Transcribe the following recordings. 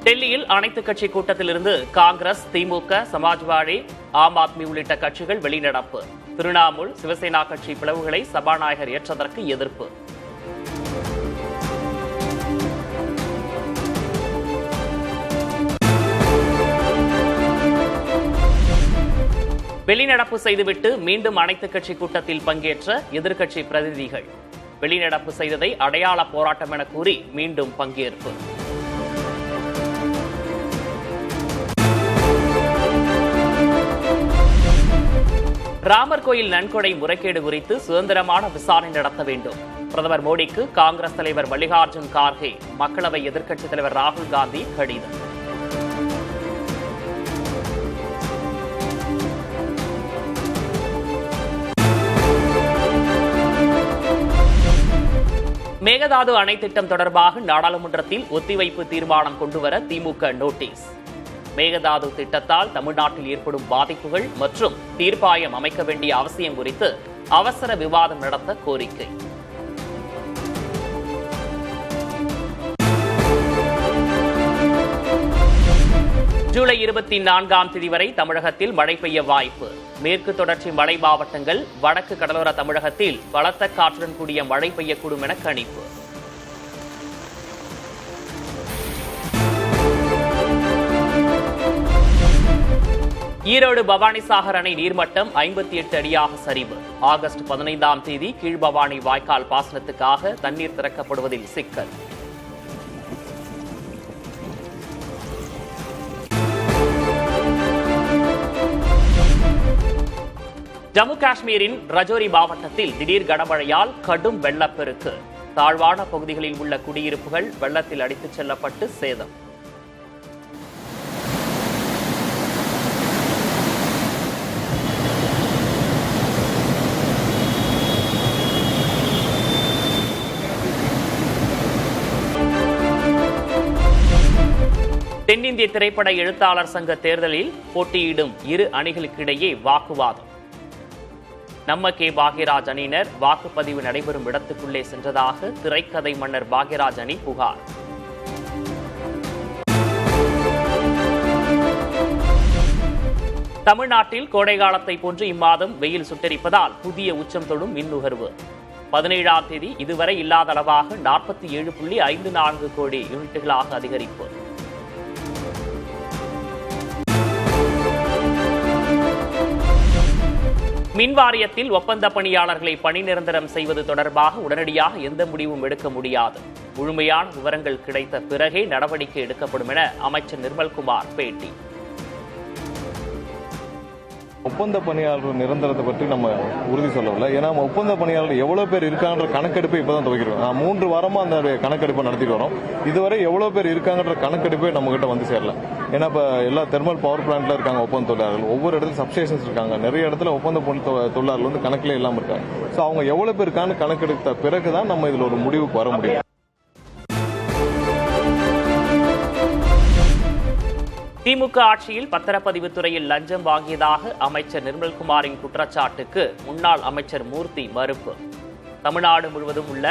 டெல்லியில் அனைத்துக் கட்சி கூட்டத்திலிருந்து காங்கிரஸ், திமுக, சமாஜ்வாடி, ஆம் ஆத்மி உள்ளிட்ட கட்சிகள் வெளிநடப்பு. திரிணாமுல், சிவசேனா கட்சி பிளவுகளை சபாநாயகர் ஏற்றதற்கு எதிர்ப்பு. வெளிநடப்பு செய்துவிட்டு மீண்டும் அனைத்துக் கட்சி கூட்டத்தில் பங்கேற்ற எதிர்க்கட்சி பிரதிநிதிகள். வெளிநடப்பு செய்ததை அடையாள போராட்டம் என கூறி மீண்டும் பங்கேற்பு. ராமர் கோயில் நன்கொடை முறைகேடு குறித்து சுதந்திரமான விசாரணை நடத்த வேண்டும். பிரதமர் மோடிக்கு காங்கிரஸ் தலைவர் மல்லிகார்ஜுன் கார்கே, மக்களவை எதிர்க்கட்சித் தலைவர் ராகுல் காந்தி கடிதம். மேகதாது அணை திட்டம் தொடர்பாக நாடாளுமன்றத்தில் ஒத்திவைப்பு தீர்மானம் கொண்டுவர திமுக நோட்டீஸ். மேகதாது திட்டத்தால் தமிழ்நாட்டில் ஏற்படும் பாதிப்புகள் மற்றும் தீர்ப்பாயம் அமைக்க வேண்டிய அவசியம் குறித்து அவசர விவாதம் நடத்த கோரிக்கை. ஜூலை 24ஆம் தேதி வரை தமிழகத்தில் மழை பெய்ய வாய்ப்பு. மேற்கு தொடர்ச்சி மலை மாவட்டங்கள், வடக்கு கடலோர தமிழகத்தில் பலத்த காற்றுடன் கூடிய மழை பெய்யக்கூடும் என கணிப்பு. ஈரோடு பவானிசாகர் அணை நீர்மட்டம் 58 அடியாக சரிவு. ஆகஸ்ட் 15ஆம் தேதி கீழ்பவானி வாய்க்கால் பாசனத்துக்காக தண்ணீர் திறக்கப்படுவதில் சிக்கல். ஜம்மு காஷ்மீரின் ரஜோரி மாவட்டத்தில் திடீர் கனமழையால் கடும் வெள்ளப்பெருக்கு. தாழ்வான பகுதிகளில் உள்ள குடியிருப்புகள் வெள்ளத்தில் அடித்துச் செல்லப்பட்டு சேதம். தென்னிந்திய திரைப்பட எழுத்தாளர் சங்க தேர்தலில் போட்டியிடும் இரு அணிகளுக்கிடையே வாக்குவாதம். நம்ம கே பாக்யராஜ் அணியினர் வாக்குப்பதிவு நடைபெறும் இடத்துக்குள்ளே சென்றதாக திரைக்கதை மன்னர் பாக்யராஜ் அணி புகார். தமிழ்நாட்டில் கோடை காலத்தை போன்று இம்மாதம் வெயில் சுட்டெரிப்பதால் புதிய உச்சம் தொடும் மின் நுகர்வு. 17ஆம் தேதி இதுவரை இல்லாத அளவாக 47.54 கோடி யூனிட்டுகளாக அதிகரிப்பு. மின் வாரியத்தில் ஒப்பந்த பணியாளர்களை பணி நிரந்தரம் செய்வது தொடர்பாக உடனடியாக எந்த முடிவும் எடுக்க முடியாது. முழுமையான விவரங்கள் கிடைத்த பிறகே நடவடிக்கை எடுக்கப்படும் என அமைச்சர் நிர்மல்குமார் பேட்டி. ஒப்பந்த பணியாளர் நிரந்தரத்தை பற்றி நம்ம உறுதி சொல்லவில்லை. ஏன்னா ஒப்பந்த பணியாளர் எவ்வளவு பேர் இருக்காங்கன்ற கணக்கெடுப்பை இப்பதான் துவக்கிறோம். 3 வாரமா அந்த கணக்கெடுப்பை நடத்திட்டு வரோம். இதுவரை எவ்வளவு பேர் இருக்காங்கன்ற கணக்கெடுப்பே நம்ம கிட்ட வந்து சேரல. ஏன்னா இப்ப எல்லா தெர்மல் பவர் பிளான்ட்ல இருக்காங்க ஒப்பந்த தொழிலாளர்கள். ஒவ்வொரு இடத்துல சப்ஸ்டேஷன்ஸ் இருக்காங்க. நிறைய இடத்துல ஒப்பந்த தொழிலாளர்கள் வந்து கணக்கிலே இல்லாம இருக்காங்க. சோ அவங்க எவ்வளவு பேர் இருக்கான்னு கணக்கெடுத்த பிறகுதான் நம்ம இதுல ஒரு முடிவுக்கு வர முடியும். திமுக ஆட்சியில் பத்திரப்பதிவு துறையில் லஞ்சம் வாங்கியதாக அமைச்சர் நிர்மல்குமாரின் குற்றச்சாட்டுக்கு முன்னாள் அமைச்சர் மூர்த்தி மறுப்பு. தமிழ்நாடு முழுவதும் உள்ள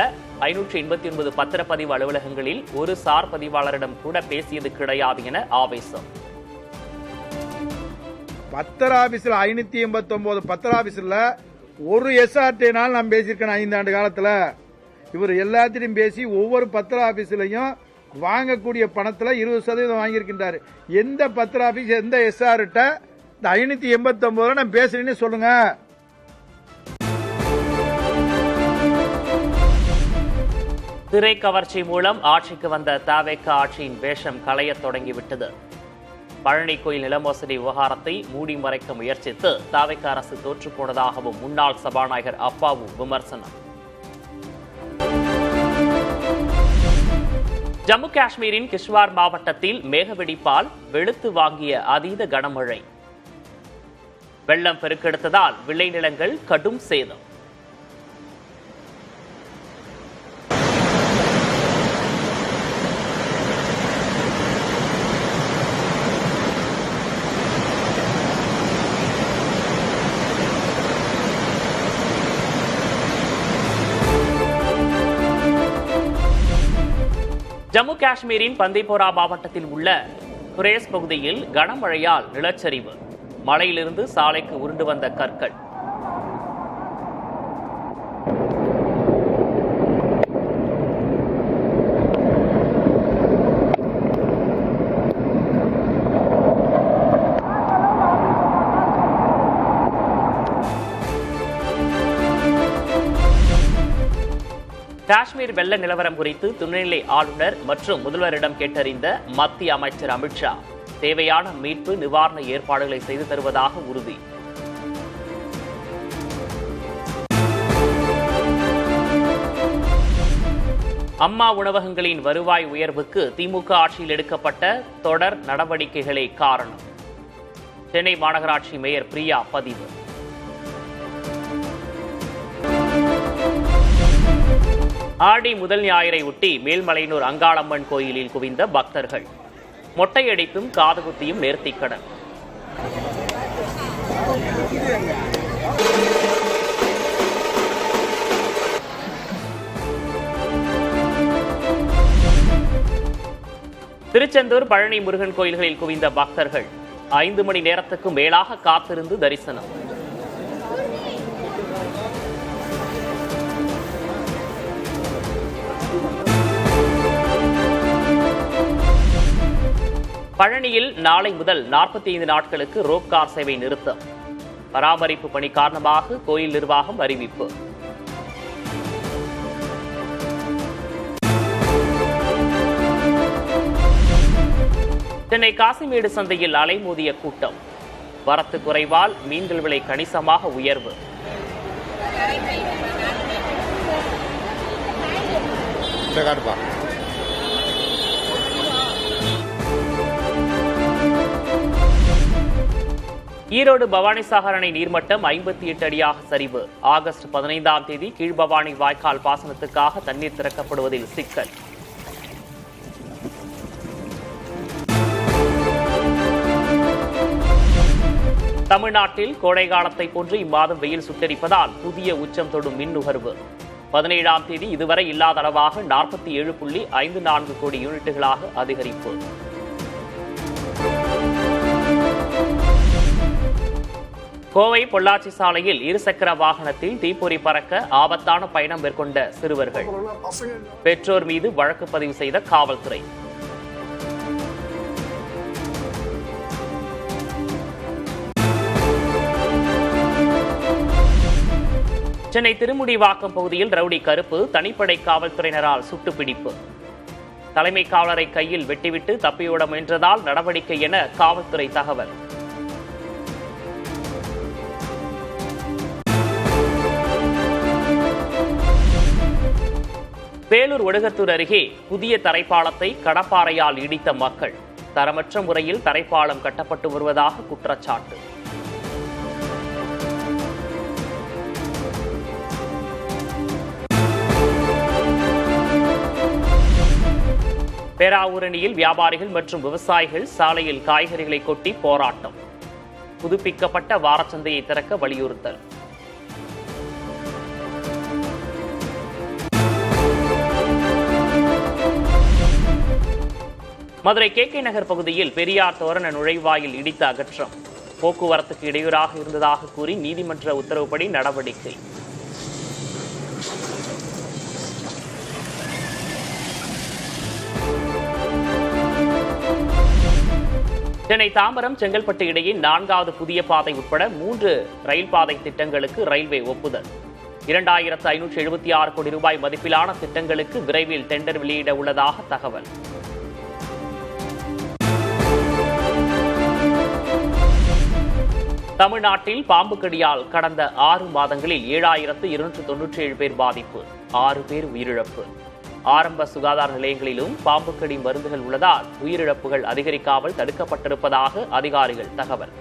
589 பத்திரப்பதிவு அலுவலகங்களில் ஒரு சார் பதிவாளரிடம் கூட பேசியது கிடையாது என ஆவேசம். பத்திர ஆபீஸ்ல 589 பத்திர ஆபீஸ்ல ஒரு எஸ்ஆர்டினால் நான் பேசியிருக்கேன் 5 ஆண்டு காலத்துல. இவர் எல்லாத்திலையும் பேசி ஒவ்வொரு பத்திர ஆபீஸ்லயும் வாங்கக்கூடிய பணத்துல 20% வாங்கியிருக்கின்றாரு. எந்த பத்திர ஆபீஸ் எந்த எஸ்ஆர்ட்ட இந்த 589 நான் பேசுறேன்னு சொல்லுங்க. திரை கவர்ச்சி மூலம் ஆட்சிக்கு வந்த தவேக ஆட்சியின் வேஷம் களையத் தொடங்கிவிட்டது. பழனி கோயில் நிலமோசடி விவகாரத்தை மூடி மறைக்க முயற்சித்து தவேக அரசு தோற்றுப்போனதாகவும் முன்னாள் சபாநாயகர் அப்பாவு விமர்சனம். ஜம்மு காஷ்மீரின் கிஷ்வார் மாவட்டத்தில் மேகவெடிப்பால் வெளுத்து வாங்கிய அதீத கனமழை. வெள்ளம் பெருக்கெடுத்ததால் விளைநிலங்கள் கடும் சேதம். ஜம்மு காஷ்மீரின் பந்திப்போரா மாவட்டத்தில் உள்ள குரேஸ் பகுதியில் கனமழையால் நிலச்சரிவு. மலையிலிருந்து சாலைக்கு உருண்டு வந்த கற்கள். காஷ்மீர் வெள்ள நிலவரம் குறித்து துணைநிலை ஆளுநர் மற்றும் முதல்வரிடம் கேட்டறிந்த மத்திய அமைச்சர் அமித்ஷா தேவையான மீட்பு நிவாரண ஏற்பாடுகளை செய்து தருவதாக உறுதி. அம்மா உணவகங்களின் வருவாய் உயர்வுக்கு திமுக ஆட்சியில் எடுக்கப்பட்ட தொடர் நடவடிக்கைகளே காரணம். சென்னை மாநகராட்சி மேயர் பிரியா பதிவு. ஆடி முதல் ஞாயிறை ஒட்டி மேல்மலையனூர் அங்காளம்மன் கோயிலில் குவிந்த பக்தர்கள். மொட்டையடித்தும் காதுகுத்தியும் நேர்த்திக்கடன். திருச்செந்தூர் பழனி முருகன் கோயில்களில் குவிந்த பக்தர்கள் 5 மணி நேரத்துக்கும் மேலாக காத்திருந்து தரிசனம். பழனியில் நாளை முதல் 45 நாட்களுக்கு ரோப் கார் சேவை நிறுத்தம். பராமரிப்பு பணி காரணமாக கோயில் நிர்வாகம் அறிவிப்பு. சென்னை காசிமேடு சந்தையில் அலைமோதிய கூட்டம். வரத்து குறைவால் மீன்கள் விலை கணிசமாக உயர்வு. ஈரோடு பவானிசாகர் அணை நீர்மட்டம் 58 அடியாக சரிவு. ஆகஸ்ட் 15ஆம் தேதி கீழ்பவானி வாய்க்கால் பாசனத்துக்காக தண்ணீர் திறக்கப்படுவதில் சிக்கல். தமிழ்நாட்டில் கோடை காலத்தை போன்று இம்மாதம் வெயில் சுட்டெரிப்பதால் புதிய உச்சம் தொடும் மின் நுகர்வு. 17ஆம் தேதி இதுவரை இல்லாத அளவாக 47.54 கோடி யூனிட்டுகளாக அதிகரிப்பு. கோவை பொள்ளாச்சி சாலையில் இருசக்கர வாகனத்தில் தீப்பொறி பறக்க ஆபத்தான பயணம் மேற்கொண்ட சிறுவர்கள். பெற்றோர் மீது வழக்கு பதிவு செய்த காவல்துறை. சென்னை திருமுடிவாக்கம் பகுதியில் ரவுடி கருப்பு தனிப்படை காவல்துறையினரால் சுட்டுப்பிடிப்பு. தலைமை காவலரை கையில் வெட்டிவிட்டு தப்பியோட முயன்றதால் நடவடிக்கை என காவல்துறை தகவல். வேலூர் ஒடுகத்தூர் அருகே புதிய தரைப்பாலத்தை கடப்பாறையால் இடித்த மக்கள். தரமற்ற முறையில் தரைப்பாலம் கட்டப்பட்டு வருவதாக குற்றச்சாட்டு. பேராவூரணியில் வியாபாரிகள் மற்றும் விவசாயிகள் சாலையில் காய்கறிகளை கொட்டி போராட்டம். புதுப்பிக்கப்பட்ட வாரச்சந்தையை திறக்க வலியுறுத்தல். மதுரை KK நகர் பகுதியில் பெரியார் தோரண நுழைவாயில் இடித்த அகற்றம். போக்குவரத்துக்கு இடையூறாக இருந்ததாக கூறி நீதிமன்ற உத்தரவுப்படி நடவடிக்கை. சென்னை தாம்பரம் செங்கல்பட்டு இடையே 4வது புதிய பாதை உட்பட 3 ரயில் பாதை திட்டங்களுக்கு ரயில்வே ஒப்புதல். 2576 கோடி ரூபாய் மதிப்பிலான திட்டங்களுக்கு விரைவில் டெண்டர் வெளியிட உள்ளதாக தகவல். தமிழ்நாட்டில் பாம்பு கடியால் கடந்த 6 மாதங்களில் 7297 பேர் பாதிப்பு, 6 பேர் உயிரிழப்பு. ஆரம்ப சுகாதார நிலையங்களிலும் பாம்பு கடி மருந்துகள் உள்ளதால் உயிரிழப்புகள் அதிகரிக்காமல் தடுக்கப்பட்டிருப்பதாக அதிகாரிகள் தகவல்.